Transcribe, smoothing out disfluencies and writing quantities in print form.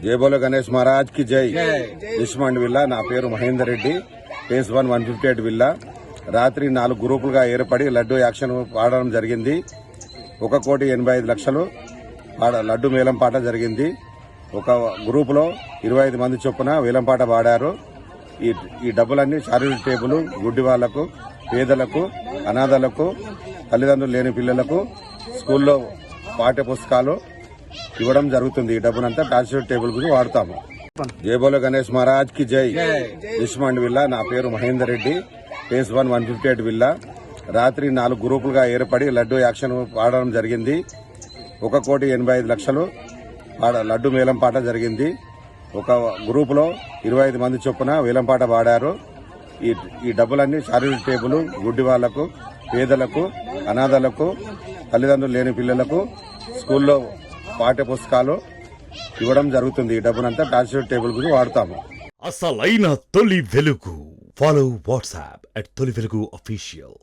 జై బోలో గణేష్ మహారాజ్ కి జై. రిష్మండ్ విల్లా. నా పేరు మహేందర్ రెడ్డి. Face 1 158 villa. రాత్రి 4 గ్రూపులుగా ఏర్పడి లడ్డు యాక్షన్ పాడడం జరిగింది. 1,85,00,000 లడ్డు మేళంపాట జరిగింది. ఒక గ్రూపులో 25 మంది చొప్పున వేలంపాట పాడారు. ఈ డబ్బులన్నీ చారిటీ టేబుల్, గుడ్డి వాళ్లకు, పేదలకు, అనాథలకు, తల్లిదండ్రులు లేని పిల్లలకు స్కూల్లో పాఠ్య పుస్తకాలు ఇవ్వడం జరుగుతుంది. ఈ డబ్బునంతా చారిటీ టేబుల్ కు వాడతాము. జై బోలో గణేష్ మహారాజ్ కి జై. రిష్మండ్ విల్లా. నా పేరు మహేందర్ రెడ్డి. Face 1 158 villa. రాత్రి 4 గ్రూపులుగా ఏర్పడి లడ్డు యాక్షన్ పాడడం జరిగింది. 1,85,00,000 లడ్డు మేళంపాట జరిగింది. ఒక గ్రూపులో 25 మంది చొప్పున వేలంపాట పాడారు. ఈ డబ్బులన్నీ చారిటీ టేబుల్, గుడ్డి వాళ్లకు, పేదలకు, అనాథలకు, తల్లిదండ్రులు లేని పిల్లలకు స్కూల్లో పాఠ్య పుస్తకాలు ఇవ్వడం జరుగుతుంది. ఈ డబ్బునంతా చారిటీ టేబుల్ కు వాడతాము. అసలైన తొలి వెలుగు. ఫాలో వాట్సాప్ @తొలి వెలుగు అఫీషియల్.